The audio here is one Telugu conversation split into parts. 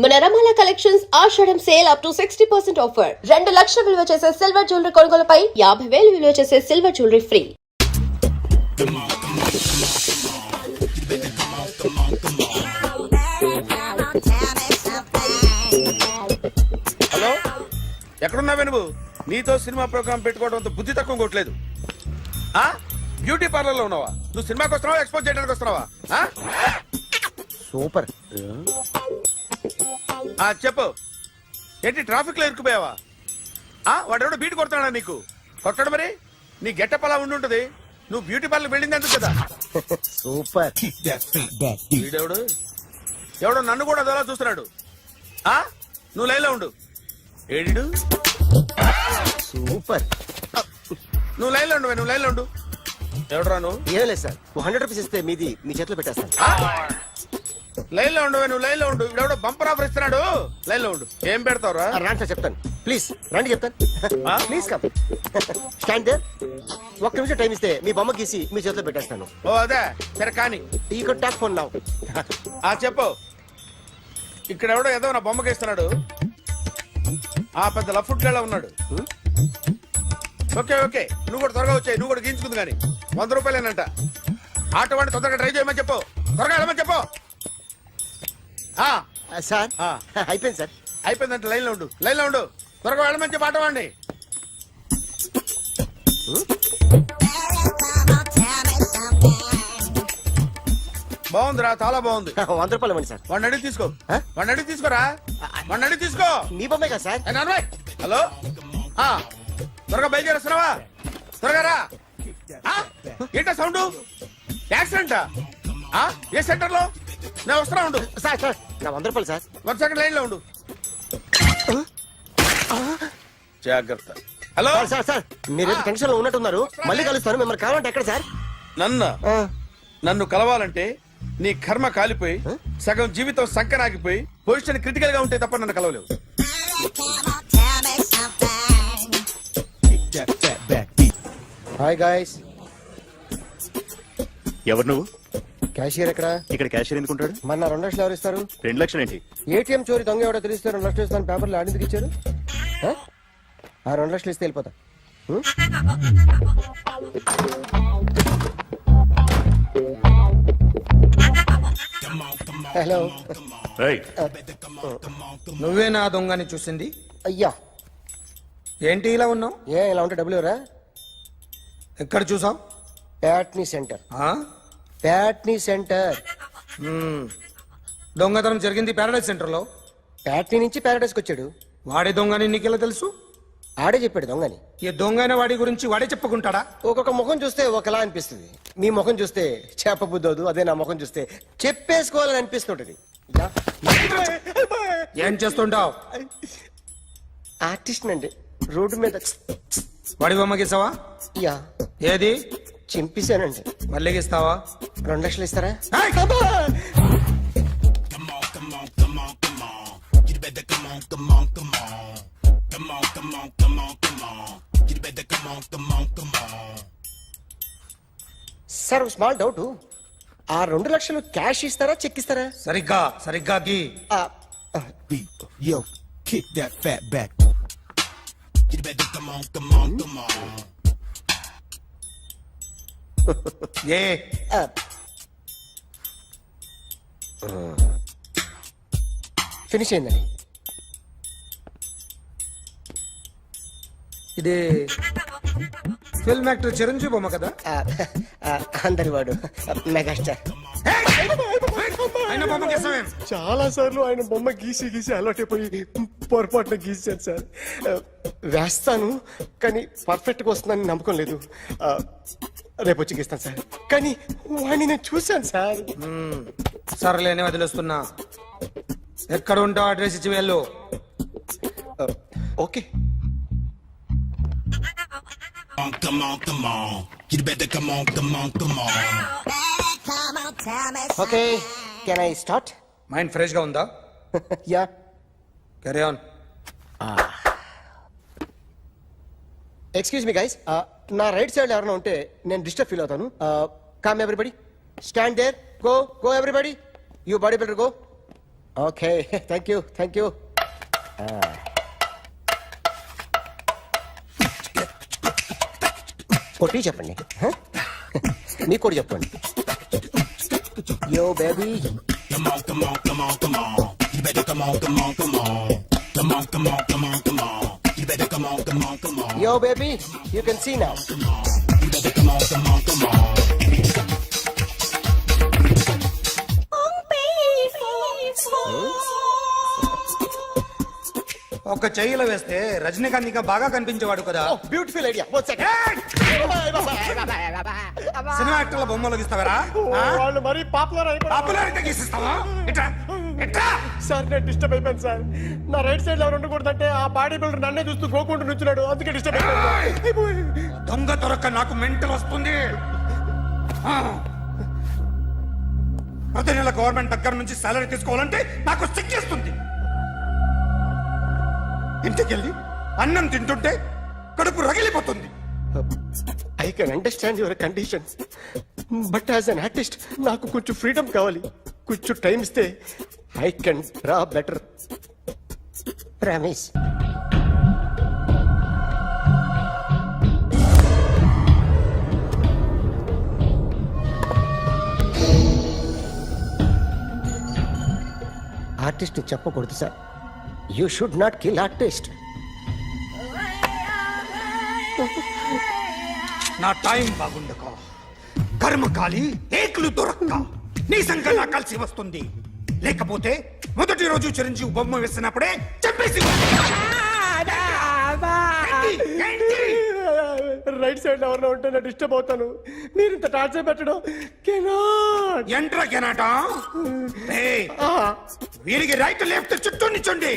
మనరమాల collections Ashadham sale up to 60% offer. 2 లక్షల విలువ చేసే సిల్వర్ జ్యువెలరీ కొనుగోలుపై 50,000 విలువ చేసే సిల్వర్ జ్యువెలరీ ఫ్రీ. హలో, ఎక్కడున్నావే నువ్వు? నీతో సినిమా ప్రోగ్రామ్ పెట్టుకోవడంతో బుద్ధి తక్కువ కొట్టలేదు. బ్యూటీ పార్లర్ లో ఉన్నావా? నువ్వు సినిమాకి వస్తున్నావా, ఎక్స్పోజ్ చేయడానికి వస్తున్నావా? సూపర్. చెప్పు, ఏంటి ట్రాఫిక్ లో ఇరుక్కుపోయావా? వాడెవడో బీట్ కొడతాడా నీకు? కొట్టాడు మరి. నీ గెట్టప్ అలా ఉండుంటది. నువ్వు బ్యూటీ పార్లర్ వెళ్ళింది ఎందుకు కదా? సూపర్. వీడెవడు? ఎవడో నన్ను కూడా అదోలా చూస్తున్నాడు. నువ్వు లైన్లో ఉండు. ఏడు సూపర్. నువ్వు లైన్లో ఉండు, నువ్వు లైన్లో ఉండు. ఎవడరా నువ్వు? ఏం లేదు సార్, 100 రూపీస్ ఇస్తే మీది మీ చేతిలో పెట్టేస్తాను. లైన్ లో ఉండు, నువ్వు లైన్ లో ఉండు. ఇవిడెవడో బంపర్ ఆఫర్ ఇస్తున్నాడు. లైన్ లో ఉండు. ఏం పెడతావురా? రాండి సార్, చెప్తాను. ప్లీజ్ రండి, చెప్తాను. Please come. Stand there. ఒక్క నిమిషం టైం ఇస్తే మీ బొమ్మ గీసి మీ చేతిలో పెట్టేస్తాను. ఓ అదే సరే, కానీ ఈ కుడ్ టాక్ ఫోన్ నౌ. చెప్పు. ఇక్కడ ఎవడో ఏదో నా బొమ్మకి ఇస్తున్నాడు. పెద్ద లఫుట్ గేళ ఉన్నాడు. ఓకే ఓకే, నువ్వు కూడా త్వరగా వచ్చాయి. నువ్వు కూడా గీంచుకుంది కానీ 100 రూపాయలేనంట. ఆటో వాడిని తొందరగా ట్రై చేయమని చెప్పు. త్వరగా వెళ్ళమని చెప్పు. సార్ అయిపోయింది సార్. అయిపోయిందంటే లైన్ లో ఉండు, లైన్ లో ఉండు. త్వరగా వెళ్ళమని చెప్పు ఆటో వాడిని. బాగుందిరా, చాలా బాగుంది. 100 రూపాయలు ఇవ్వండి సార్. వాడిని అడిగి తీసుకో. వాడిని అడిగి తీసుకోరా. వాడిని అడిగి తీసుకో. మీ బొమ్మే కదా సార్. హలో, త్వరగా బయలుదేరేస్తున్నావా? త్వరగా రా. ఏంటా సౌండ్? యాక్సిడెంటా? ఏ సెంటర్ లో? నేను వస్తున్నా ఉండు. సార్ సార్, నా 100 రూపాయలు సార్. 1 సెకండ్ లైన్ లో ఉండు. జాగ్రత్త. హలో సార్ సార్ సార్, మీరు టెన్షన్ లో ఉన్నట్టున్నారు. మళ్ళీ కలుస్తాను. మిమ్మల్ని కావాలంటే ఎక్కడ సార్? నన్ను కలవాలంటే నీ కర్మ కాలిపోయి సగం జీవితం సంకనాగిపోయి పొజిషన్ క్రిటికల్ గా ఉంటే తప్ప నన్ను కలవలేవు. Hi guys. ఎవరు నువ్వు? క్యాషియర్ ఎక్కడ? ఇక్కడ క్యాషియర్ ఎందుకుంటాడు? మన 2 లక్షలు ఎవరు ఇస్తారు? 2 లక్షలు ఏంటి? ఏటీఎం చోరీ దొంగ ఎవడో తెలిస్తే 2 లక్షలు ఇస్తాను పేపర్లు ఆడిందుకు ఇచ్చారు. ఆ 2 లక్షలు ఇస్తే వెళ్ళిపోతా. హలో. నువ్వే నా దొంగని చూసింది? అయ్యా, ఏంటి ఇలా ఉన్నావు? ఇలా ఉంటే డబ్బులు ఎవరా? ఎక్కడ చూసావు? ప్యాట్నీ సెంటర్. ప్యాట్నీ సెంటర్. దొంగతనం జరిగింది ప్యారడైజ్ సెంటర్ లో. ప్యాట్నీ నుంచి ప్యారడైజ్కి వచ్చాడు. వాడే దొంగని నీకెలా తెలుసు? ఆడే చెప్పాడు దొంగని. ఈ దొంగైన వాడి గురించి వాడే చెప్పుకుంటాడా? ఒక్కొక్క ముఖం చూస్తే ఒకలా అనిపిస్తుంది. మీ ముఖం చూస్తే చెప్పబుద్దోదు. అదే నా ముఖం చూస్తే చెప్పేసుకోవాలని అనిపిస్తుంటది. ఏం చేస్తుంటావు? ఆర్టిస్ట్ అండి. రోడ్డు మీద వాడి బొమ్మ గీసావా? యా. ఏది? చింపేశానండి. మళ్ళీ గీస్తావా? 2 లక్షలు ఇస్తారా? Sir, small doubt. ఆ 2 లక్షలు క్యాష్ ఇస్తారా, చెక్ ఇస్తారా? సరిగ్గా సరిగ్గా గీ. Yo, kick that fat back. You better come on, come on, come on. A finish అయిందండి. ఇది ఫిల్మ్ యాక్టర్ చిరంజీవి బొమ్మ కదా? అందరి వాడు మెగాస్టార్. ఆయన బొమ్మ గీసావేం? చాలా సార్లు ఆయన బొమ్మ గీసి గీసి అలవాటైపోయి పొరపాటున గీసాను సార్. వేస్తాను కానీ పర్ఫెక్ట్ గా వస్తుందని నమ్మకం లేదు. రేపు వచ్చి గీస్తాను సార్. కానీ వాడిని నేను చూశాను సార్. సర్లేని వదిలేస్తున్నా. ఎక్కడ ఉంటావు అడ్రస్ ఇచ్చి వెళ్ళు. Okay. Come on, come on. You better come on, come on, come on. Okay, can I start? Mind fresh గా ఉందా? Yeah. Carry on. Excuse me guys, నా రైట్ సైడ్ ఎవరైనా ఉంటే నేను డిస్టర్బ్ ఫీల్ అవుతాను. Come everybody, stand there, go go everybody, you body builder go. Okay thank you కొట్టి చెప్పండి huh? మీకు కూడా చెప్పండి yo baby Come on, come on, come on, come on. You better come on, come on, come on. Come on, come on, come on, come on. You better come on, come on, come on. Yo baby you can see now You better come on, come on, come on. ఒక చెయ్యిలో వేస్తే రజనీకాంత్ ఇంకా బాగా కనిపించేవాడు కదా బ్యూటిఫుల్ ఐడియా సినిమా యాక్టర్ల బొమ్మలు గీస్తావరా వాళ్ళు మరీ పాపులర్ అయిపోయారు పాపులారిటీ గీసిస్తావా ఇట్రా ఇట్రా సార్ నేను డిస్టర్బ్ అయిపోయాను సార్ నా రైట్ సైడ్ ఎవరు ఉండకూడదంటే ఆ బాడీ బిల్డర్ నన్నే చూస్తూ గోకుంటూ నుంచున్నాడు అందుకే డిస్టర్బ్ అయిపోయాను దొంగ దొరక్క నాకు మెంటల్ వస్తుంది ఆ. ప్రతి నెల గవర్నమెంట్ దగ్గర నుంచి సాలరీ తీసుకోవాలంటే నాకు సిగ్గేస్తుంది ఇంటికెళ్ళి అన్నం తింటుంటే కడుపు రగిలిపోతుంది I can understand your conditions but as an artist నాకు కొంచెం ఫ్రీడమ్ కావాలి కొంచెం టైం ఇస్తే I can draw better promise artist చెప్పకూడదు sir you should not kill artist నా టైం బాగుండక కర్మకాలి ఏకులు దొరక్క నీ సంఖ్య కలిసి వస్తుంది లేకపోతే మొదటి రోజు చిరంజీవి బొమ్మ వేసినప్పుడే చెప్పేసి రైట్ సైడ్ ఎవరిలో ఉంటే నేను డిస్టర్బ్ అవుతాను మీరు ఇంత టార్చర్ పెట్టడం కెనాట్ ఎంట్రా కెనాట వీరికి రైట్ లెఫ్ట్ చుట్టూ నిచ్చండి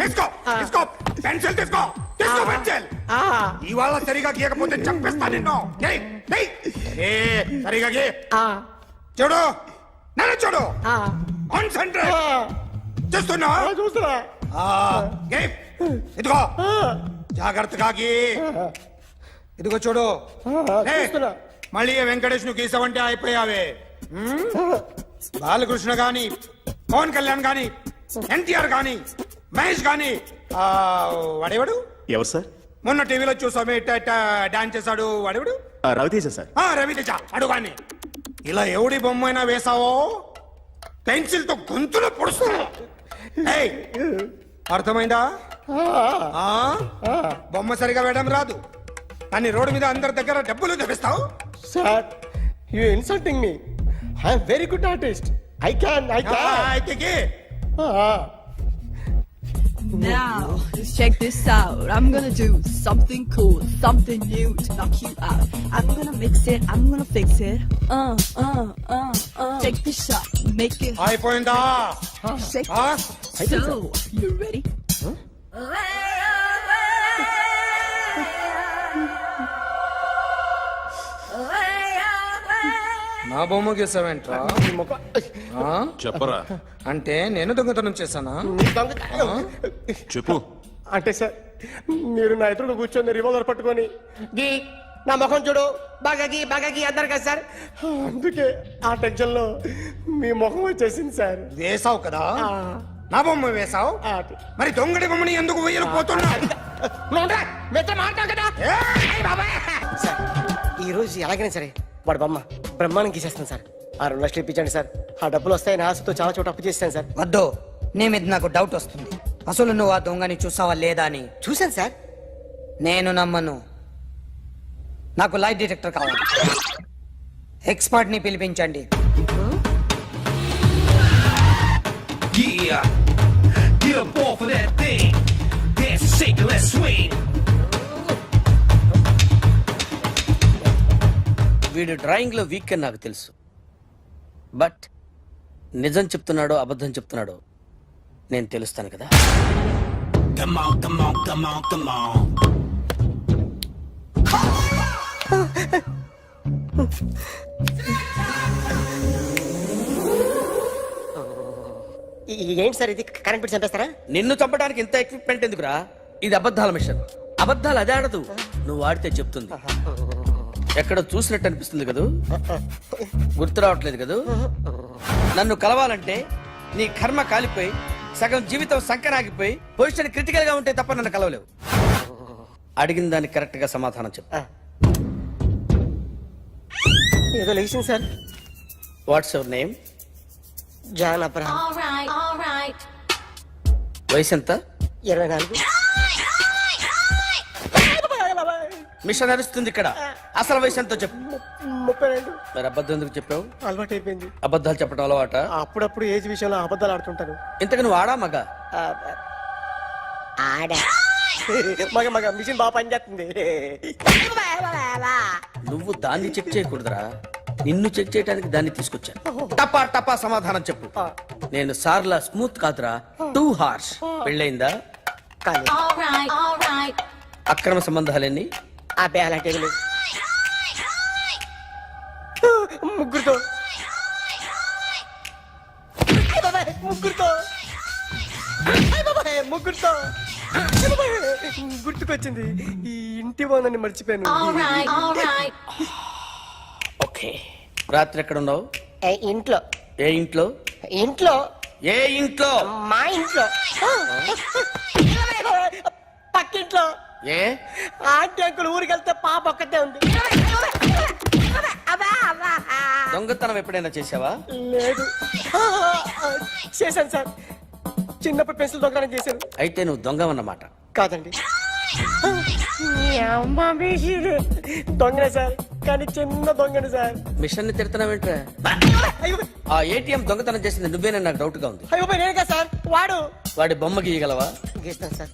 తీసుకో తీసుకో పెన్సిల్ తీసుకో తీసుకో పెన్సిల్ ఇవాళ సరిగా గీయకపోతే చంపేస్తా నిన్ను సరిగా గీ చూడు నన్ను చూడు కాన్సంట్రేట్ చూస్తున్నా చూస్తున్నా గీ ఇదిగో జాగ్రత్తగా గీ ఇదిగో చూడు చూస్తున్నా మళ్ళీ వెంకటేష్ ను గీసావంటే అయిపోయావే బాలకృష్ణ గాని పవన్ కళ్యాణ్ గాని ఎన్టీఆర్ గాని మహేష్ గాని వాడేవాడు ఎవరు సార్ మొన్న టీవీలో చూసామే డాన్స్ చేశాడు వాడేవాడు రవితేజ సార్ రవితేజ అడుగాని ఇలా ఎవడి బొమ్మ అయినా వేసావో పెన్సిల్ తో గొంతులో పొడుస్తున్నా అర్థమైందా బొమ్మ సరిగా వేయడం రాదు కానీ రోడ్డు మీద అందరి దగ్గర డబ్బులు తెప్పిస్తావు sir you insulting me I'm very good artist I can అయితే Now, check this out. I'm gonna do something cool, something new to knock you out. I'm gonna mix it, I'm gonna fix it. Take the shot, make it అయిపోయిందా shake. So, you ready? నా బొమ్మ గీసావేంట్రా చెప్పరా అంటే నేను దొంగతనం చేశానా చెప్పు అంటే సార్ మీరు నా ఎదురుగా కూర్చొని రివాల్వర్ పట్టుకొని గీ నా ముఖం చూడు బాగా గీ అన్నారు కదా సార్ అందుకే ఆ టెన్షన్ లో మీ ముఖం వచ్చేసింది సార్ వేసావు కదా నా బొమ్మ వేసావు మరి దొంగడి బొమ్మని ఎందుకు వేయలు పోతున్నా సార్ ఈ రోజు ఎలాగైనా సరే వాడు బొమ్మ బ్రహ్మాండం గీసేస్తాను సార్ ఆ 2 లక్షలు ఇప్పించండి సార్ ఆ డబ్బులు వస్తాయని ఆశతో చాలా చోట అప్పు చేస్తాను సార్ వద్దు నీ మీద నాకు డౌట్ వస్తుంది అసలు నువ్వు ఆ దొంగని చూసావా లేదా అని చూశాను సార్ నేను నమ్మను నాకు లైట్ డిటెక్టర్ కావాలి ఎక్స్పర్ట్ ని పిలిపించండి Yeah, get up off of that thing. Dance and shake and let's swing. వీడు డ్రాయింగ్ లో వీక్ అని నాకు తెలుసు బట్ నిజం చెప్తున్నాడో అబద్ధం చెప్తున్నాడో నేను తెలుస్తాను కదా Come on, come on, come on, come on. ఏంటి సార్ ఇది కరెంట్ బిల్ చంపేస్తారా నిన్ను చంపడానికి ఇంత ఎక్విప్మెంట్ ఎందుకురా ఇది అబద్ధాల మిషన్ అబద్ధాలు అదే ఆడదు నువ్వు ఆడితే చెప్తుంది ఎక్కడ చూసినట్టు అనిపిస్తుంది కదూ గుర్తు రావట్లేదు కదూ నన్ను కలవాలంటే నీ కర్మ కాలిపోయి సగం జీవితం సంకరాగిపోయి పొజిషన్ క్రిటికల్ గా ఉంటే తప్ప నన్ను కలవలేవు. అడిగిన దానికి కరెక్ట్ గా సమాధానం చెప్పు. ఏదో లేచింది sir. What's your name? John Abraham. వయసు ఎంత? 24. మిషన్ నడుస్తుంది ఇక్కడ. అసలు వయసు ఎంతో చెప్పు. 32. మరి అబద్ధం ఎందుకు చెప్పావు? అలవాటు అయిపోయింది. అబద్ధాలు చెప్పడం అలవాట? అప్పుడప్పుడు ఏజ్ విషయంలో అబద్ధాలు ఆడుతుంటాను. ఇంతకు నువ్వు ఆడా మగ? ఆడా. మగ మగ మిషన్ బాగా పనిచేస్తుంది. నువ్వు దాన్ని చెక్ చేయకూడదురా, నిన్ను చెక్ చేయడానికి దాన్ని తీసుకొచ్చాను. టపా టపా సమాధానం చెప్పు. నేను సార్లా స్మూత్ కాదురా, టూ హార్ష్. పెళ్ళైందా? కానీ అక్రమ సంబంధాలన్నీ? అబ్బాయి అలాంటి ఏమీ లేవు. ముగ్గురుతో ముగ్గురుతో ముగ్గురుతో గుర్తుకొచ్చింది. ఈ ఇంటి బాగుందని మర్చిపోయాను. ఓకే. రాత్రి ఎక్కడ ఉన్నావు? ఇంట్లో. ఏ ఇంట్లో? ఇంట్లో. ఏ ఇంట్లో? మా ఇంట్లో. పక్కింట్లో. ఏ ఆంటీ అంకుల్ ఊరికి వెళ్తే పాప ఒక్కతే ఉంది. దొంగతనం ఎప్పుడైనా చేసావా? లేదు. చేశాను సార్. చిన్నప్పుడు పెన్సిల్ దొంగతనం చేశాను. అయితే నువ్వు దొంగవన్నమాట. కాదండి, దొంగనే సార్, కానీ చిన్న దొంగని సార్. మిషన్ ని తిడుతున్నావేంట్రా? అయ్యో ఆ ఏటీఎం దొంగతనం చేసింది నువ్వేనని నాకు డౌట్ గా ఉంది. అయ్యో నేను కదా సార్, వాడు. వాడి బొమ్మ గీయగలవా? గీస్తాను సార్.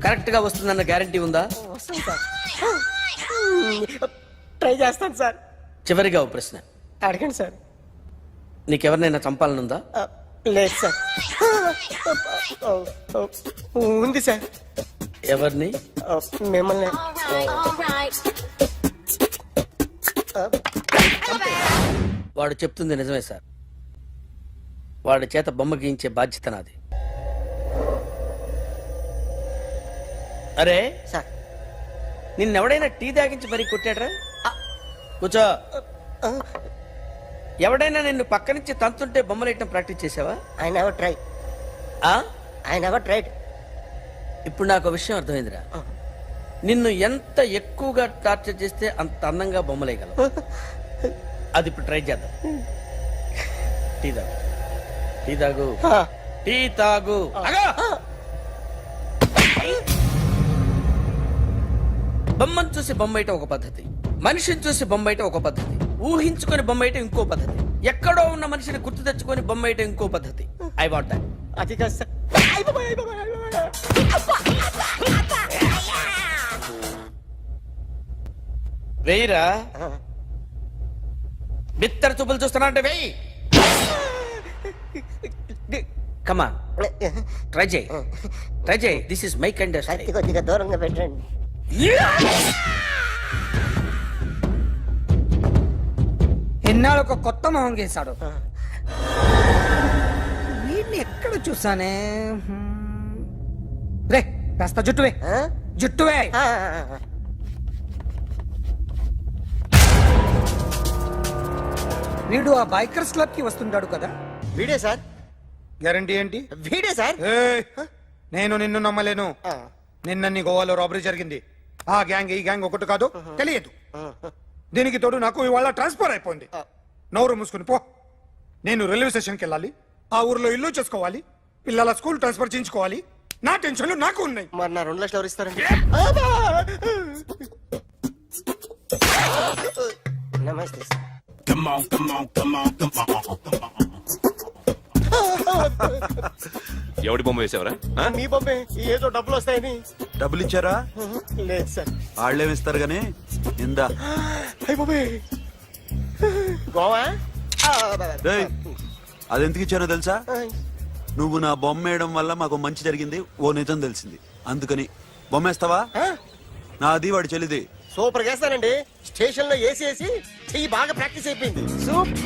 కరెక్ట్ గా వస్తుందన్న గ్యారంటీ ఉందా? వస్తాను సార్. ట్రై చేస్తాను సార్. చివరిగా ఓ ప్రశ్న అడగండి సార్. నీకెవరినైనా చంపాలనుందా? లేదు సార్. ఉంది సార్. ఎవరిని? మిమ్మల్ని. వాడు చెప్తుంది నిజమే సార్. వాడి చేత బొమ్మ గీయించే బాధ్యత నాది. అరే సార్, నిన్నెవడైనా టీ తాగించి మరీ కొట్టాడ్రా? కూర్చో. ఎవడైనా నిన్ను పక్క నుంచి తంతుంటే బొమ్మలేయటం ప్రాక్టీస్ చేసావా? I never try. ఆ? I never tried. ఇప్పుడు నాకు ఒక విషయం అర్థమైందిరా. నిన్ను ఎంత ఎక్కువగా టార్చర్ చేస్తే అంత అందంగా బొమ్మలేయగలవు. అది ఇప్పుడు ట్రై చేద్దాం. టీ తాగు. టీ తాగు. టీ తాగు. అగా! బొమ్మను చూసి బొమ్మేయటం ఒక పద్ధతి, మనిషిని చూసి బొమ్మేయటం ఒక పద్ధతి, ఊహించుకొని బొమ్మేయటం ఇంకో పద్ధతి, ఎక్కడో ఉన్న మనిషిని గుర్తు తెచ్చుకొని బొమ్మేయటం ఇంకో పద్ధతి. I want that. అది కాదు సార్. వెయ్యిరా. బిత్తర చూపులు చూస్తున్నా అంటే వెయ్యి. కమాన్, ట్రై చేయి. ట్రై చేయి. This is my kind of style. కొద్దిగా దూరంగా పెట్టండి. ఎన్నాళ్ళు ఒక కొత్త మొహం గీశాడు. వీడిని ఎక్కడ చూసానే? రే కాస్త జుట్టువే. జుట్టువే. వీడు ఆ బైకర్స్ క్లబ్ కి వస్తుంటాడు కదా? వీడే సార్. గ్యారంటీ ఏంటి? వీడే సార్. ఏయ్, నేను నిన్ను నమ్మలేను. నిన్న నీ గోవాలో రాబరీ జరిగింది. ఆ గ్యాంగ్ ఈ గ్యాంగ్ ఒకటి కాదు, తెలియదు. దీనికి తోడు నాకు ఇవాళ ట్రాన్స్ఫర్ అయిపోయింది. నోరు మూసుకుని పో. నేను రైల్వే స్టేషన్కి వెళ్ళాలి, ఆ ఊర్లో ఇల్లు చేసుకోవాలి, పిల్లల స్కూల్ ట్రాన్స్ఫర్ చేయించుకోవాలి. నా టెన్షన్లు నాకు ఉన్నాయి. మరి నా 2 లక్షలు ఎవరు ఇస్తారండి? నమస్తే sir. Come on, come on, come on, come on, come on. ఎవడి బొమ్మ వేసావరా? మీ బొమ్మే. ఏదో డబ్బులు వస్తాయని. డబ్బులు ఇచ్చారా? లేదు సార్. వాళ్ళేమిస్తారు గానీ ఇందా. అయ్య బాబే, గోవా. డేయ్, అదెందుకు ఇచ్చానో తెలుసా? నువ్వు నా బొమ్మ వేయడం వల్ల మాకు మంచి జరిగింది, ఓ నిజం తెలిసింది. అందుకని బొమ్మేస్తావా? నాది వాడి చెల్లిది. సూపర్ చేస్తానండి. స్టేషన్ లో ఏసీ చెయ్యి బాగా ప్రాక్టీస్ అయిపోయింది. సూపర్.